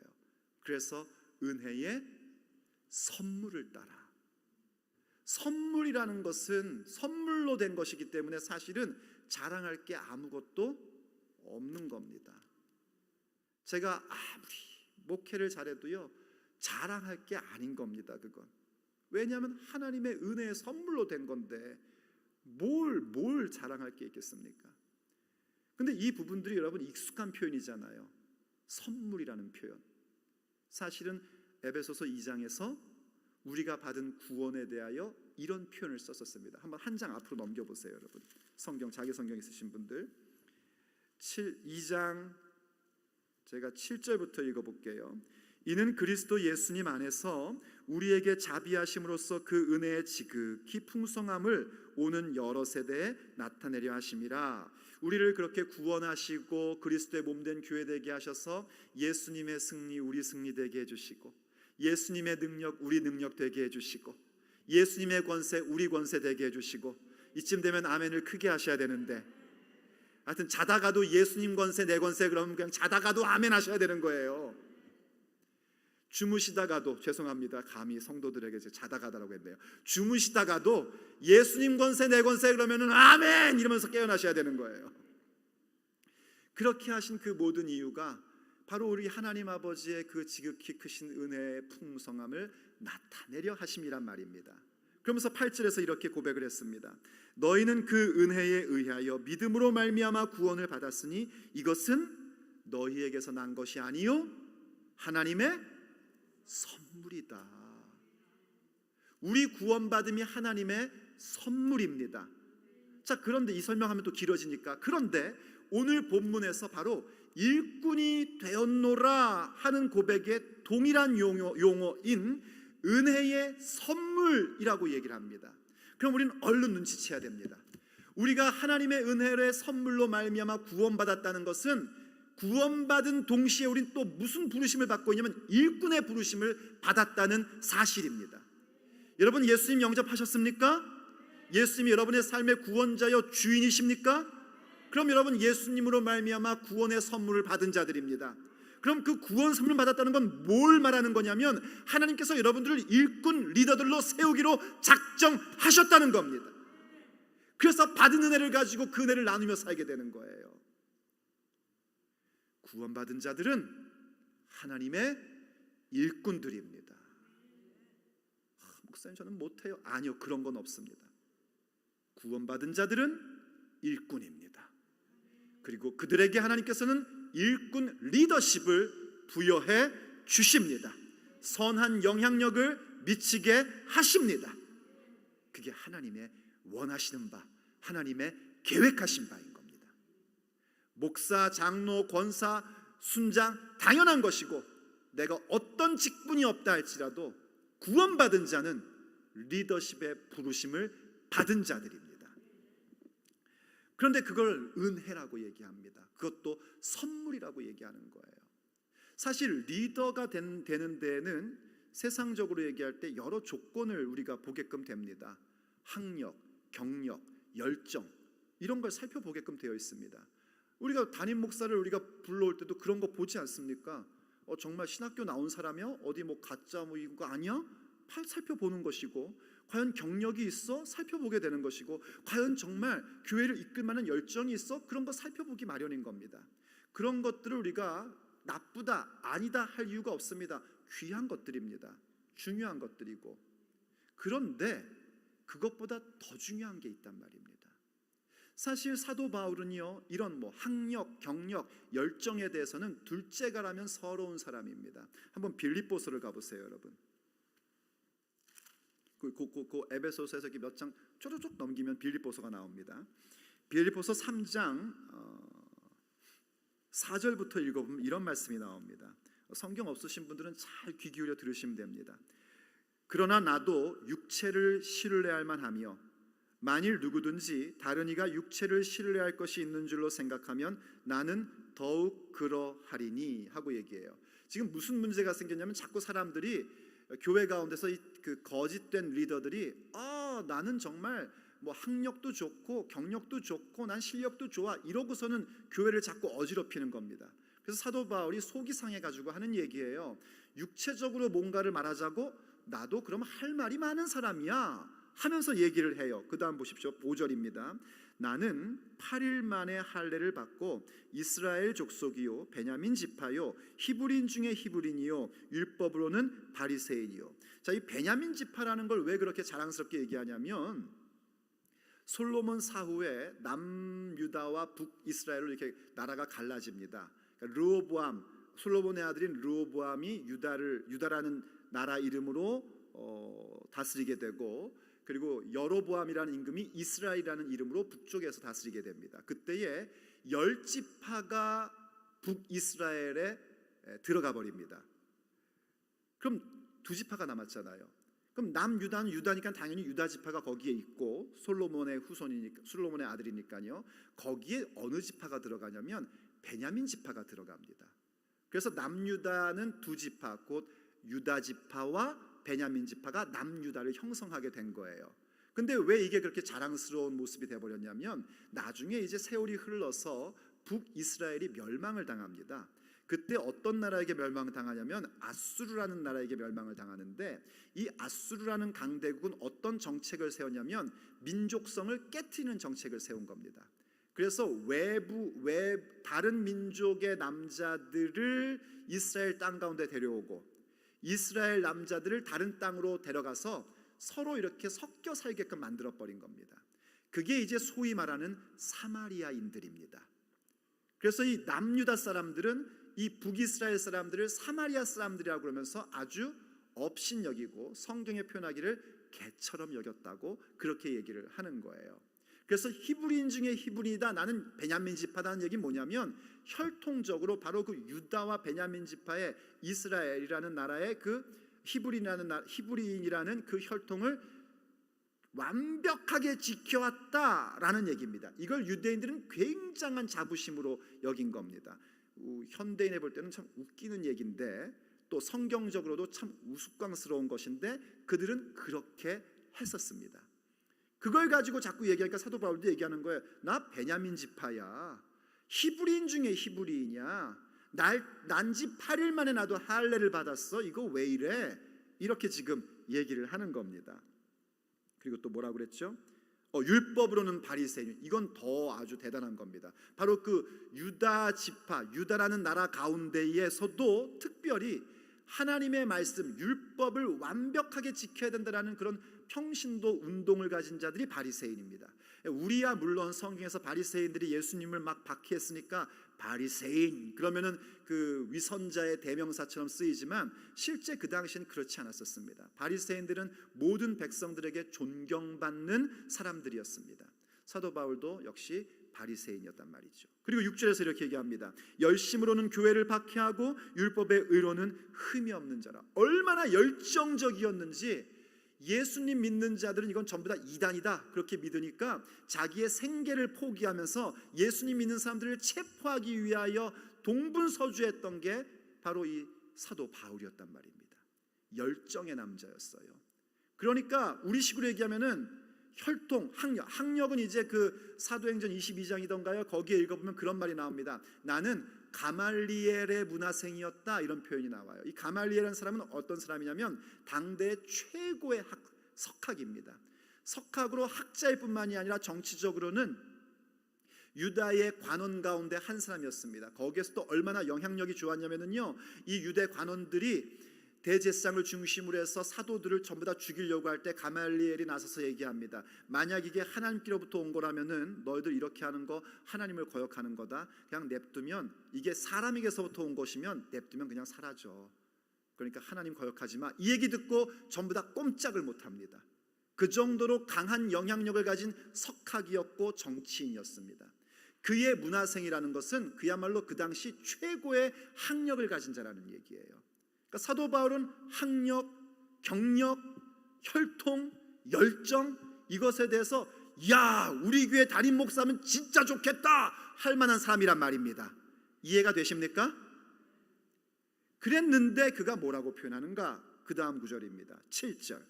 그래서 은혜의 선물을 따라, 선물이라는 것은 선물로 된 것이기 때문에 사실은 자랑할 게 아무것도 없는 겁니다. 제가 아무리 목회를 잘해도요 자랑할 게 아닌 겁니다. 그건 왜냐하면 하나님의 은혜의 선물로 된 건데 뭘 자랑할 게 있겠습니까? 근데 이 부분들이 여러분 익숙한 표현이잖아요. 선물이라는 표현. 사실은 에베소서 2장에서 우리가 받은 구원에 대하여 이런 표현을 썼었습니다. 한번 한 장 앞으로 넘겨보세요. 여러분 성경, 자기 성경 있으신 분들 2장 제가 7절부터 읽어볼게요. 이는 그리스도 예수님 안에서 우리에게 자비하심으로써 그 은혜의 지극히 풍성함을 오는 여러 세대에 나타내려 하심이라. 우리를 그렇게 구원하시고 그리스도의 몸된 교회 되게 하셔서 예수님의 승리 우리 승리 되게 해주시고, 예수님의 능력 우리 능력 되게 해주시고, 예수님의 권세 우리 권세 되게 해주시고, 이쯤 되면 아멘을 크게 하셔야 되는데 하여튼 자다가도 예수님 권세 내 권세 그러면 그냥 자다가도 아멘 하셔야 되는 거예요. 주무시다가도, 죄송합니다 감히 성도들에게 자다가다라고 했네요. 주무시다가도 예수님 권세 내 권세 그러면은 아멘 이러면서 깨어나셔야 되는 거예요. 그렇게 하신 그 모든 이유가 바로 우리 하나님 아버지의 그 지극히 크신 은혜의 풍성함을 나타내려 하심이란 말입니다. 그러면서 8절에서 이렇게 고백을 했습니다. 너희는 그 은혜에 의하여 믿음으로 말미암아 구원을 받았으니 이것은 너희에게서 난 것이 아니요 하나님의 선물이다. 우리 구원받음이 하나님의 선물입니다. 자, 그런데 이 설명하면 또 길어지니까, 그런데 오늘 본문에서 바로 일꾼이 되었노라 하는 고백의 동일한 용어인 은혜의 선물이라고 얘기를 합니다. 그럼 우리는 얼른 눈치채야 됩니다. 우리가 하나님의 은혜의 선물로 말미암아 구원받았다는 것은 구원받은 동시에 우린 또 무슨 부르심을 받고 있냐면 일꾼의 부르심을 받았다는 사실입니다. 여러분 예수님 영접하셨습니까? 예수님이 여러분의 삶의 구원자여 주인이십니까? 그럼 여러분 예수님으로 말미암아 구원의 선물을 받은 자들입니다. 그럼 그 구원 선물 받았다는 건 뭘 말하는 거냐면 하나님께서 여러분들을 일꾼 리더들로 세우기로 작정하셨다는 겁니다. 그래서 받은 은혜를 가지고 그 은혜를 나누며 살게 되는 거예요. 구원받은 자들은 하나님의 일꾼들입니다. 목사님 저는 못해요. 아니요, 그런 건 없습니다. 구원받은 자들은 일꾼입니다. 그리고 그들에게 하나님께서는 일꾼 리더십을 부여해 주십니다. 선한 영향력을 미치게 하십니다. 그게 하나님의 원하시는 바, 하나님의 계획하신 바인 겁니다. 목사, 장로, 권사, 순장 당연한 것이고 내가 어떤 직분이 없다 할지라도 구원받은 자는 리더십의 부르심을 받은 자들입니다. 그런데 그걸 은혜라고 얘기합니다. 그것도 선물이라고 얘기하는 거예요. 사실 리더가 되는 데에는 세상적으로 얘기할 때 여러 조건을 우리가 보게끔 됩니다. 학력, 경력, 열정 이런 걸 살펴보게끔 되어 있습니다. 우리가 담임 목사를 우리가 불러올 때도 그런 거 보지 않습니까? 정말 신학교 나온 사람이야? 어디 뭐 가짜 뭐 이거 아니야? 살펴보는 것이고, 과연 경력이 있어? 살펴보게 되는 것이고, 과연 정말 교회를 이끌 만한 열정이 있어? 그런 거 살펴보기 마련인 겁니다. 그런 것들을 우리가 나쁘다, 아니다 할 이유가 없습니다. 귀한 것들입니다. 중요한 것들이고. 그런데 그것보다 더 중요한 게 있단 말입니다. 사실 사도 바울은요, 이런 뭐 학력, 경력, 열정에 대해서는 둘째가라면 서러운 사람입니다. 한번 빌립보서를 가보세요, 여러분. 그 에베소서에서 몇 장 쪼르륵 넘기면 빌립보서가 나옵니다. 빌립보서 3장 4절부터 읽어보면 이런 말씀이 나옵니다. 성경 없으신 분들은 잘 귀 기울여 들으시면 됩니다. 그러나 나도 육체를 신뢰할 만하며 만일 누구든지 다른 이가 육체를 신뢰할 것이 있는 줄로 생각하면 나는 더욱 그러하리니 하고 얘기해요. 지금 무슨 문제가 생겼냐면 자꾸 사람들이 교회 가운데서 그 거짓된 리더들이 나는 정말 뭐 학력도 좋고 경력도 좋고 난 실력도 좋아 이러고서는 교회를 자꾸 어지럽히는 겁니다. 그래서 사도 바울이 속이 상해가지고 하는 얘기예요. 육체적으로 뭔가를 말하자고 나도 그럼 할 말이 많은 사람이야 하면서 얘기를 해요. 그 다음 보십시오. 5절입니다. 나는 8일 만에 할례를 받고 이스라엘 족속이요 베냐민 지파요 히브리인 중에 히브리인이요 율법으로는 바리새인이요. 자, 이 베냐민 지파라는 걸 왜 그렇게 자랑스럽게 얘기하냐면 솔로몬 사후에 남유다와 북이스라엘로 이렇게 나라가 갈라집니다. 그러니까 르호보암, 솔로몬의 아들인 르호보암이 유다라는 나라 이름으로 다스리게 되고, 그리고 여로보암이라는 임금이 이스라엘이라는 이름으로 북쪽에서 다스리게 됩니다. 그때에 10지파가 북이스라엘에 들어가 버립니다. 그럼 2지파가 남았잖아요. 그럼 남유다는 유다니까 당연히 유다 지파가 거기에 있고 솔로몬의 후손이니까, 솔로몬의 아들이니까요. 거기에 어느 지파가 들어가냐면 베냐민 지파가 들어갑니다. 그래서 남유다는 2지파, 곧 유다 지파와 베냐민 지파가 남유다를 형성하게 된 거예요. 근데 왜 이게 그렇게 자랑스러운 모습이 돼버렸냐면 나중에 이제 세월이 흘러서 북이스라엘이 멸망을 당합니다. 그때 어떤 나라에게 멸망을 당하냐면 아수르라는 나라에게 멸망을 당하는데, 이 아수르라는 강대국은 어떤 정책을 세웠냐면 민족성을 깨트리는 정책을 세운 겁니다. 그래서 다른 민족의 남자들을 이스라엘 땅 가운데 데려오고 이스라엘 남자들을 다른 땅으로 데려가서 서로 이렇게 섞여 살게끔 만들어버린 겁니다. 그게 이제 소위 말하는 사마리아인들입니다. 그래서 이 남유다 사람들은 이 북이스라엘 사람들을 사마리아 사람들이라고 그러면서 아주 업신여기고 성경에 표현하기를 개처럼 여겼다고 그렇게 얘기를 하는 거예요. 그래서 히브리인 중에 히브리이다, 나는 베냐민 지파다는 얘기는 뭐냐면 혈통적으로 바로 그 유다와 베냐민 지파의 이스라엘이라는 나라의 그 히브리인이라는 그 혈통을 완벽하게 지켜왔다라는 얘기입니다. 이걸 유대인들은 굉장한 자부심으로 여긴 겁니다. 현대인에 볼 때는 참 웃기는 얘기인데 또 성경적으로도 참 우스꽝스러운 것인데 그들은 그렇게 했었습니다. 그걸 가지고 자꾸 얘기하니까 사도 바울도 얘기하는 거예요. 나 베냐민 지파야. 히브리인 중에 히브리인이야. 난 지 8일 만에 나도 할례를 받았어. 이거 왜 이래? 이렇게 지금 얘기를 하는 겁니다. 그리고 또 뭐라고 그랬죠? 율법으로는 바리새인. 이건 더 아주 대단한 겁니다. 바로 그 유다 지파, 유다라는 나라 가운데에서도 특별히 하나님의 말씀, 율법을 완벽하게 지켜야 된다는 그런 평신도 운동을 가진 자들이 바리새인입니다. 우리야 물론 성경에서 바리새인들이 예수님을 막 박해했으니까 바리새인 그러면은 그 위선자의 대명사처럼 쓰이지만 실제 그 당시엔 그렇지 않았었습니다. 바리새인들은 모든 백성들에게 존경받는 사람들이었습니다. 사도 바울도 역시 바리새인이었단 말이죠. 그리고 6절에서 이렇게 얘기합니다. 열심으로는 교회를 박해하고 율법의 의로는 흠이 없는 자라. 얼마나 열정적이었는지 예수님 믿는 자들은 이건 전부 다 이단이다 그렇게 믿으니까 자기의 생계를 포기하면서 예수님 믿는 사람들을 체포하기 위하여 동분서주했던 게 바로 이 사도 바울이었단 말입니다. 열정의 남자였어요. 그러니까 우리식으로 얘기하면은 혈통, 학력은 이제 그 사도행전 22장이던가요? 거기에 읽어보면 그런 말이 나옵니다. 나는 가말리엘의 문화생이었다 이런 표현이 나와요. 이 가말리엘이라는 사람은 어떤 사람이냐면 당대 최고의 석학입니다. 석학으로 학자일 뿐만이 아니라 정치적으로는 유다의 관원 가운데 한 사람이었습니다. 거기에서도 얼마나 영향력이 좋았냐면요, 이 유대 관원들이 대제사장을 중심으로 해서 사도들을 전부 다 죽이려고 할 때 가말리엘이 나서서 얘기합니다. 만약 이게 하나님께로부터 온 거라면은 너희들 이렇게 하는 거 하나님을 거역하는 거다. 그냥 냅두면, 이게 사람에게서부터 온 것이면 냅두면 그냥 사라져. 그러니까 하나님 거역하지 마. 이 얘기 듣고 전부 다 꼼짝을 못합니다. 그 정도로 강한 영향력을 가진 석학이었고 정치인이었습니다. 그의 문화생이라는 것은 그야말로 그 당시 최고의 학력을 가진 자라는 얘기예요. 그러니까 사도 바울은 학력, 경력, 혈통, 열정 이것에 대해서 야 우리 교회 담임 목사면 진짜 좋겠다 할 만한 사람이란 말입니다. 이해가 되십니까? 그랬는데 그가 뭐라고 표현하는가? 그 다음 구절입니다. 7절.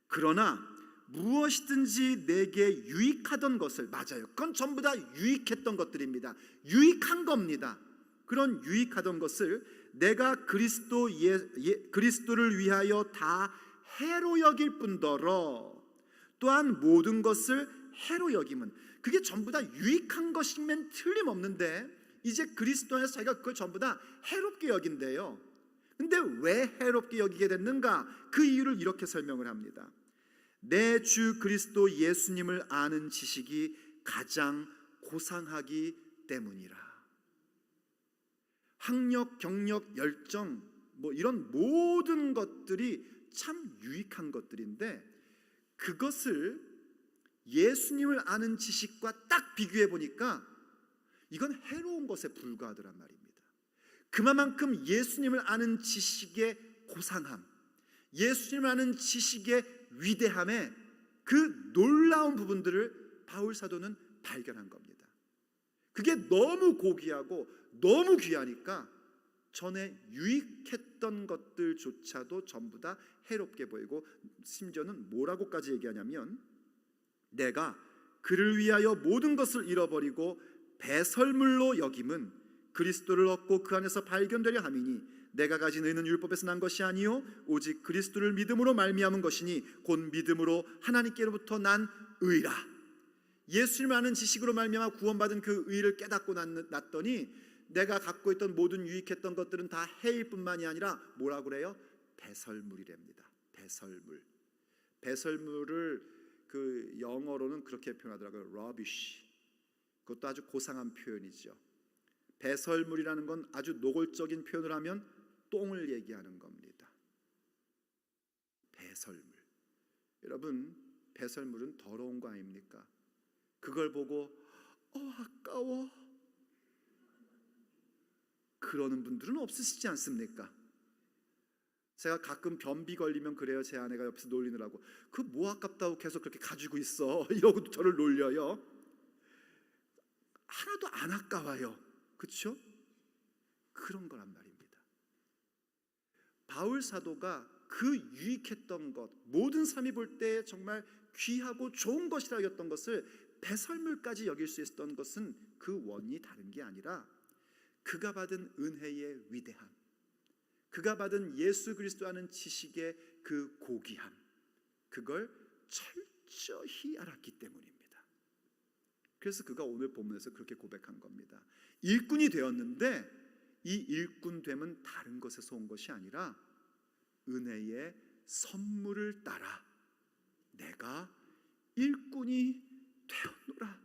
그러나 무엇이든지 내게 유익하던 것을, 맞아요, 그건 전부 다 유익했던 것들입니다. 유익한 겁니다. 그런 유익하던 것을 내가 그리스도를 위하여 다 해로 여길 뿐더러 또한 모든 것을 해로 여김은, 그게 전부 다 유익한 것이면 틀림없는데 이제 그리스도 안에서 자기가 그걸 전부 다 해롭게 여긴대요. 근데 왜 해롭게 여기게 됐는가? 그 이유를 이렇게 설명을 합니다. 내 주 그리스도 예수님을 아는 지식이 가장 고상하기 때문이라. 학력, 경력, 열정 뭐 이런 모든 것들이 참 유익한 것들인데 그것을 예수님을 아는 지식과 딱 비교해 보니까 이건 해로운 것에 불과하더란 말입니다. 그만큼 예수님을 아는 지식의 고상함, 예수님을 아는 지식의 위대함에 그 놀라운 부분들을 바울 사도는 발견한 겁니다. 그게 너무 고귀하고 너무 귀하니까 전에 유익했던 것들조차도 전부 다 해롭게 보이고, 심지어는 뭐라고까지 얘기하냐면 내가 그를 위하여 모든 것을 잃어버리고 배설물로 여김은 그리스도를 얻고 그 안에서 발견되려 함이니 내가 가진 의는 율법에서 난 것이 아니요 오직 그리스도를 믿음으로 말미암은 것이니 곧 믿음으로 하나님께로부터 난 의라. 예수님을 아는 지식으로 말미암아 구원받은 그 의를 깨닫고 났더니 내가 갖고 있던 모든 유익했던 것들은 다 해일 뿐만이 아니라 뭐라고 그래요? 배설물이랍니다. 배설물. 배설물을 그 영어로는 그렇게 표현하더라고요. rubbish. 그것도 아주 고상한 표현이죠. 배설물이라는 건 아주 노골적인 표현을 하면 똥을 얘기하는 겁니다. 배설물. 여러분, 배설물은 더러운 거 아닙니까? 그걸 보고 아까워 그러는 분들은 없으시지 않습니까? 제가 가끔 변비 걸리면 그래요. 제 아내가 옆에서 놀리느라고 그 뭐 아깝다고 계속 그렇게 가지고 있어 이러고 저를 놀려요. 하나도 안 아까워요. 그렇죠? 그런 거란 말입니다. 바울 사도가 그 유익했던 것, 모든 사람이 볼 때 정말 귀하고 좋은 것이라 여겼던 것을 배설물까지 여길 수 있었던 것은 그 원인이 다른 게 아니라 그가 받은 은혜의 위대함, 그가 받은 예수 그리스도라는 지식의 그 고귀함, 그걸 철저히 알았기 때문입니다. 그래서 그가 오늘 본문에서 그렇게 고백한 겁니다. 일꾼이 되었는데 이 일꾼됨은 다른 것에서 온 것이 아니라 은혜의 선물을 따라 내가 일꾼이 되었노라.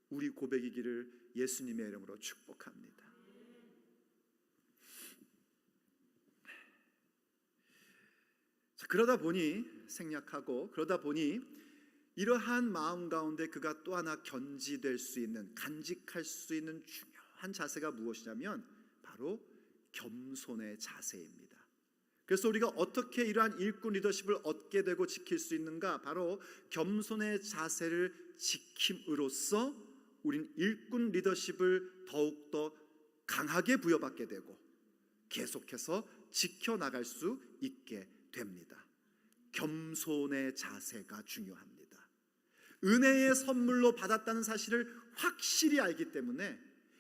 우리 고백이기를 예수님의 이름으로 축복합니다. 자, 그러다 보니 생략하고 그러다 보니 이러한 마음 가운데 그가 또 하나 견지될 수 있는, 간직할 수 있는 중요한 자세가 무엇이냐면 바로 겸손의 자세입니다. 그래서 우리가 어떻게 이러한 일꾼 리더십을 얻게 되고 지킬 수 있는가? 바로 겸손의 자세를 지킴으로써 우린 일꾼 리더십을 더욱더 강하게 부여받게 되고 계속해서 지켜나갈 수 있게 됩니다. 겸손의 자세가 중요합니다. 은혜의 선물로 받았다는 사실을 확실히 알기 때문에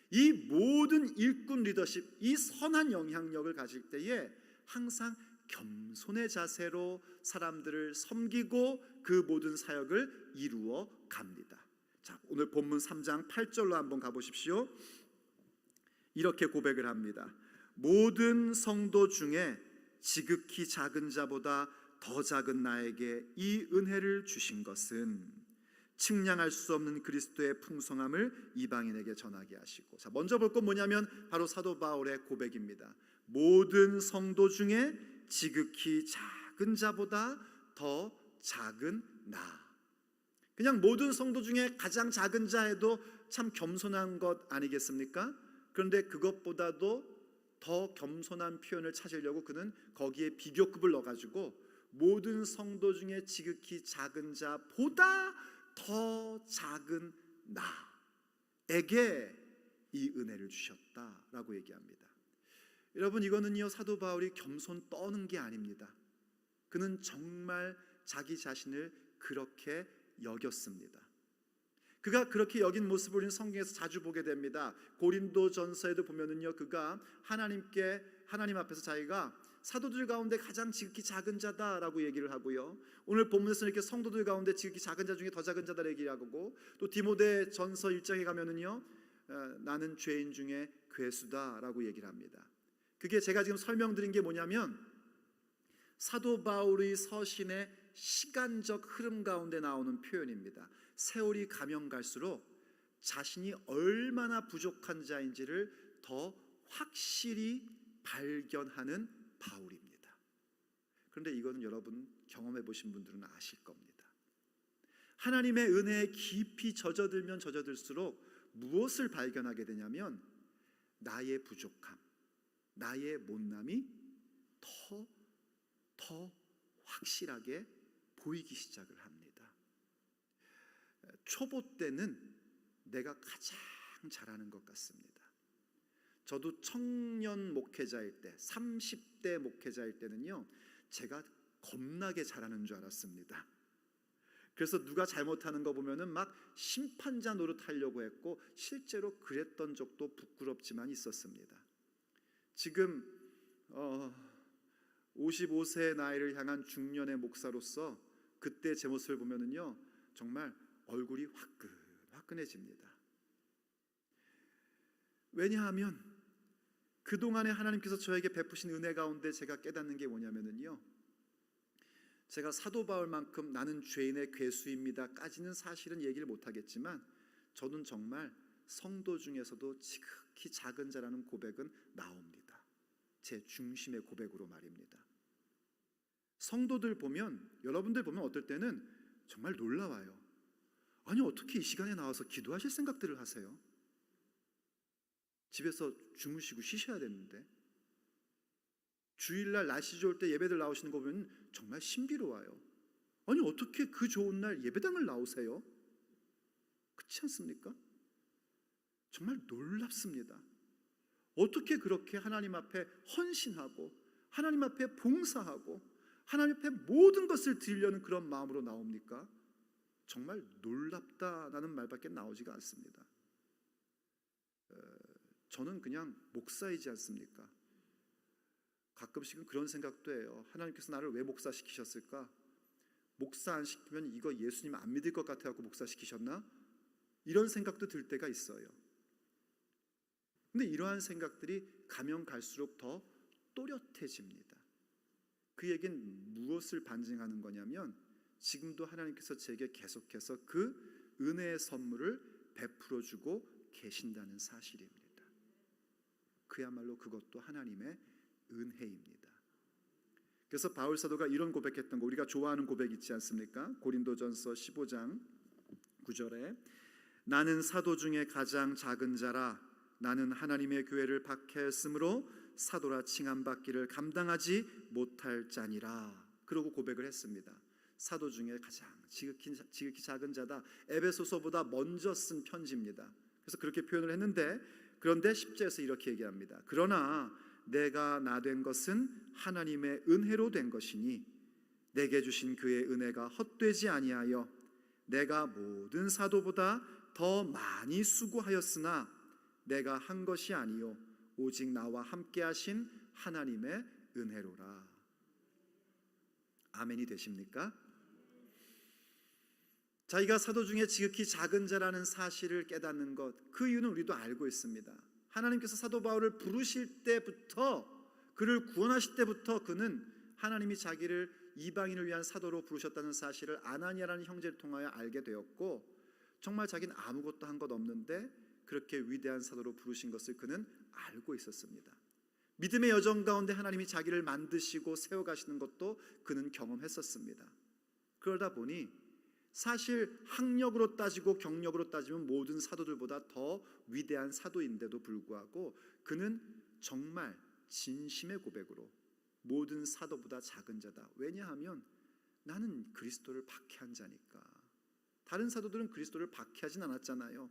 이 모든 일꾼 리더십, 이 선한 영향력을 가질 때에 항상 겸손의 자세로 사람들을 섬기고 그 모든 사역을 이루어 갑니다. 자, 오늘 본문 3장 8절로 한번 가보십시오. 이렇게 고백을 합니다. 모든 성도 중에 지극히 작은 자보다 더 작은 나에게 이 은혜를 주신 것은 측량할 수 없는 그리스도의 풍성함을 이방인에게 전하게 하시고. 자, 먼저 볼 건 뭐냐면 바로 사도 바울의 고백입니다. 모든 성도 중에 지극히 작은 자보다 더 작은 나. 그냥 모든 성도 중에 가장 작은 자에도 참 겸손한 것 아니겠습니까? 그런데 그것보다도 더 겸손한 표현을 찾으려고 그는 거기에 비교급을 넣어가지고 모든 성도 중에 지극히 작은 자보다 더 작은 나에게 이 은혜를 주셨다라고 얘기합니다. 여러분, 이거는요 사도 바울이 겸손 떠는 게 아닙니다. 그는 정말 자기 자신을 그렇게 여겼습니다. 그가 그렇게 여긴 모습을 우리는 성경에서 자주 보게 됩니다. 고린도전서에도 보면은요 그가 하나님 앞에서 자기가 사도들 가운데 가장 지극히 작은 자다라고 얘기를 하고요. 오늘 본문에서 이렇게 성도들 가운데 지극히 작은 자 중에 더 작은 자다라고 얘기를 하고, 또 디모데전서 1장에 가면은요 나는 죄인 중에 괴수다라고 얘기를 합니다. 그게 제가 지금 설명드린 게 뭐냐면 사도 바울의 서신의 시간적 흐름 가운데 나오는 표현입니다. 세월이 가면 갈수록 자신이 얼마나 부족한 자인지를 더 확실히 발견하는 바울입니다. 그런데 이거는 여러분 경험해 보신 분들은 아실 겁니다. 하나님의 은혜에 깊이 젖어들면 젖어들수록 무엇을 발견하게 되냐면 나의 부족함, 나의 못남이 더 확실하게 보이기 시작을 합니다. 초보 때는 내가 가장 잘하는 것 같습니다. 저도 청년 목회자일 때, 30대 목회자일 때는요 제가 겁나게 잘하는 줄 알았습니다. 그래서 누가 잘못하는 거 보면은 막 심판자 노릇하려고 했고 실제로 그랬던 적도 부끄럽지만 있었습니다. 지금 55세의 나이를 향한 중년의 목사로서 그때 제 모습을 보면은요 정말 얼굴이 화끈해집니다. 왜냐하면 그동안에 하나님께서 저에게 베푸신 은혜 가운데 제가 깨닫는 게 뭐냐면은요, 제가 사도 바울만큼 나는 죄인의 괴수입니다 까지는 사실은 얘기를 못하겠지만 저는 정말 성도 중에서도 지극히 작은 자라는 고백은 나옵니다. 제 중심의 고백으로 말입니다. 성도들 보면, 여러분들 보면 어떨 때는 정말 놀라워요. 아니 어떻게 이 시간에 나와서 기도하실 생각들을 하세요? 집에서 주무시고 쉬셔야 되는데. 주일날 날씨 좋을 때 예배들 나오시는 거 보면 정말 신비로워요. 아니 어떻게 그 좋은 날 예배당을 나오세요? 그렇지 않습니까? 정말 놀랍습니다. 어떻게 그렇게 하나님 앞에 헌신하고 하나님 앞에 봉사하고 하나님 앞에 모든 것을 드리려는 그런 마음으로 나옵니까? 정말 놀랍다라는 말밖에 나오지가 않습니다. 저는 그냥 목사이지 않습니까? 가끔씩은 그런 생각도 해요. 하나님께서 나를 왜 목사시키셨을까? 목사 안 시키면 이거 예수님 안 믿을 것 같아서 목사시키셨나? 이런 생각도 들 때가 있어요. 근데 이러한 생각들이 가면 갈수록 더 또렷해집니다. 그 얘기는 무엇을 반증하는 거냐면 지금도 하나님께서 제게 계속해서 그 은혜의 선물을 베풀어 주고 계신다는 사실입니다. 그야말로 그것도 하나님의 은혜입니다. 그래서 바울 사도가 이런 고백했던 거, 우리가 좋아하는 고백 있지 않습니까? 고린도전서 15장 9절에 나는 사도 중에 가장 작은 자라 나는 하나님의 교회를 박해했으므로 사도라 칭함받기를 감당하지 못할 자니라. 그러고 고백을 했습니다. 사도 중에 가장 지극히 작은 자다. 에베소서보다 먼저 쓴 편지입니다. 그래서 그렇게 표현을 했는데, 그런데 10절에서 이렇게 얘기합니다. 그러나 내가 나 된 것은 하나님의 은혜로 된 것이니 내게 주신 그의 은혜가 헛되지 아니하여 내가 모든 사도보다 더 많이 수고하였으나 내가 한 것이 아니요 오직 나와 함께 하신 하나님의 은혜로라. 아멘이 되십니까? 자기가 사도 중에 지극히 작은 자라는 사실을 깨닫는 것, 그 이유는 우리도 알고 있습니다. 하나님께서 사도 바울을 부르실 때부터, 그를 구원하실 때부터 그는 하나님이 자기를 이방인을 위한 사도로 부르셨다는 사실을 아나니아라는 형제를 통하여 알게 되었고, 정말 자기는 아무것도 한 것 없는데 그렇게 위대한 사도로 부르신 것을 그는 알고 있었습니다. 믿음의 여정 가운데 하나님이 자기를 만드시고 세워가시는 것도 그는 경험했었습니다. 그러다 보니 사실 학력으로 따지고 경력으로 따지면 모든 사도들보다 더 위대한 사도인데도 불구하고 그는 정말 진심의 고백으로 모든 사도보다 작은 자다. 왜냐하면 나는 그리스도를 박해한 자니까. 다른 사도들은 그리스도를 박해하진 않았잖아요.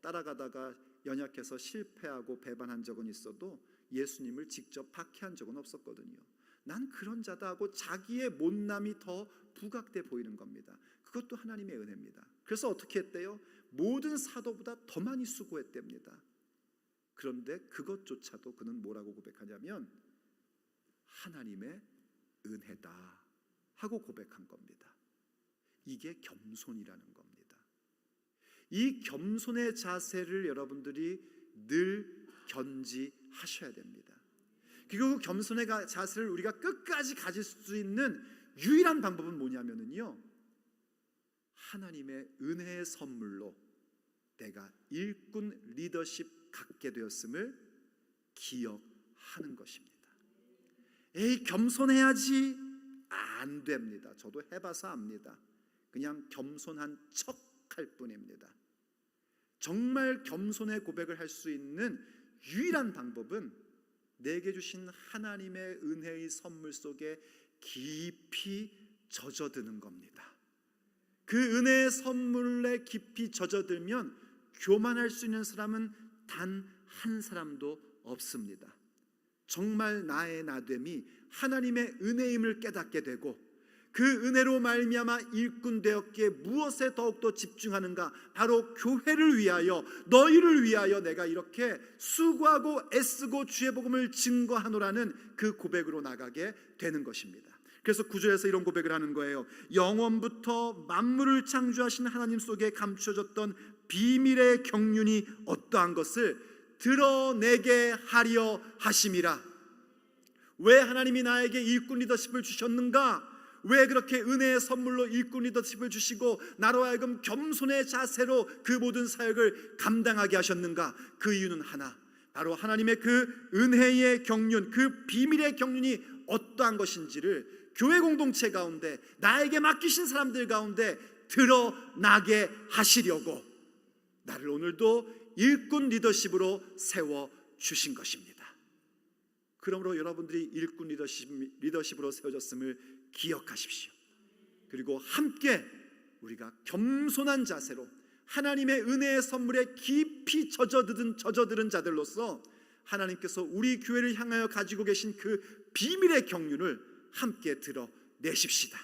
따라가다가 연약해서 실패하고 배반한 적은 있어도 예수님을 직접 박해한 적은 없었거든요. 난 그런 자다 하고 자기의 못남이 더 부각돼 보이는 겁니다. 그것도 하나님의 은혜입니다. 그래서 어떻게 했대요? 모든 사도보다 더 많이 수고했답니다. 그런데 그것조차도 그는 뭐라고 고백하냐면 하나님의 은혜다 하고 고백한 겁니다. 이게 겸손이라는 겁니다. 이 겸손의 자세를 여러분들이 늘 견지하셔야 됩니다. 그리고 그 겸손의 자세를 우리가 끝까지 가질 수 있는 유일한 방법은 뭐냐면요, 하나님의 은혜의 선물로 내가 일꾼 리더십 갖게 되었음을 기억하는 것입니다. 에이, 겸손해야지. 안 됩니다. 저도 해봐서 압니다. 그냥 겸손한 척 할 뿐입니다. 정말 겸손의 고백을 할 수 있는 유일한 방법은 내게 주신 하나님의 은혜의 선물 속에 깊이 젖어드는 겁니다. 그 은혜의 선물에 깊이 젖어들면 교만할 수 있는 사람은 단 한 사람도 없습니다. 정말 나의 나됨이 하나님의 은혜임을 깨닫게 되고 그 은혜로 말미암아 일꾼 되었기에 무엇에 더욱더 집중하는가? 바로 교회를 위하여, 너희를 위하여 내가 이렇게 수고하고 애쓰고 주의 복음을 증거하노라는 그 고백으로 나가게 되는 것입니다. 그래서 9절에서 이런 고백을 하는 거예요. 영원부터 만물을 창조하신 하나님 속에 감추어졌던 비밀의 경륜이 어떠한 것을 드러내게 하려 하심이라. 왜 하나님이 나에게 일꾼 리더십을 주셨는가? 왜 그렇게 은혜의 선물로 일꾼 리더십을 주시고 나로 하여금 겸손의 자세로 그 모든 사역을 감당하게 하셨는가? 그 이유는 하나, 바로 하나님의 그 은혜의 경륜, 그 비밀의 경륜이 어떠한 것인지를 교회 공동체 가운데, 나에게 맡기신 사람들 가운데 드러나게 하시려고 나를 오늘도 일꾼 리더십으로 세워주신 것입니다. 그러므로 여러분들이 일꾼 리더십으로 세워졌음을 기억하십시오. 그리고 함께 우리가 겸손한 자세로 하나님의 은혜의 선물에 깊이 젖어들은 자들로서 하나님께서 우리 교회를 향하여 가지고 계신 그 비밀의 경륜을 함께 드러내십시다.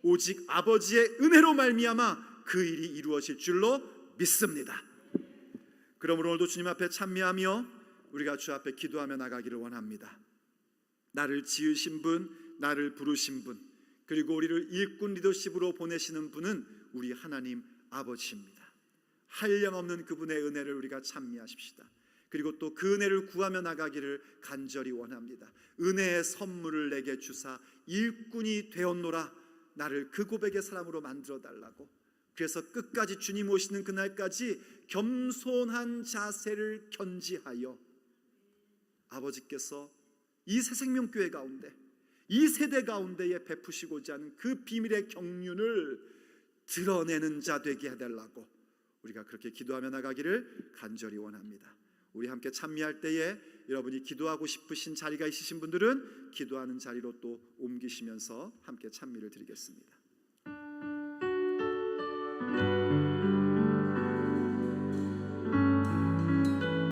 오직 아버지의 은혜로 말미암아 그 일이 이루어질 줄로 믿습니다. 그러므로 오늘도 주님 앞에 찬미하며 우리가 주 앞에 기도하며 나가기를 원합니다. 나를 지으신 분, 나를 부르신 분, 그리고 우리를 일꾼 리더십으로 보내시는 분은 우리 하나님 아버지입니다. 한량없는 그분의 은혜를 우리가 찬미하십시다. 그리고 또 그 은혜를 구하며 나가기를 간절히 원합니다. 은혜의 선물을 내게 주사 일꾼이 되었노라. 나를 그 고백의 사람으로 만들어 달라고. 그래서 끝까지 주님 오시는 그날까지 겸손한 자세를 견지하여 아버지께서 이 새생명교회 가운데, 이 세대 가운데에 베푸시고자 하는 그 비밀의 경륜을 드러내는 자 되게 해달라고 우리가 그렇게 기도하며 나가기를 간절히 원합니다. 우리 함께 찬미할 때에 여러분이 기도하고 싶으신 자리가 있으신 분들은 기도하는 자리로 또 옮기시면서 함께 찬미를 드리겠습니다.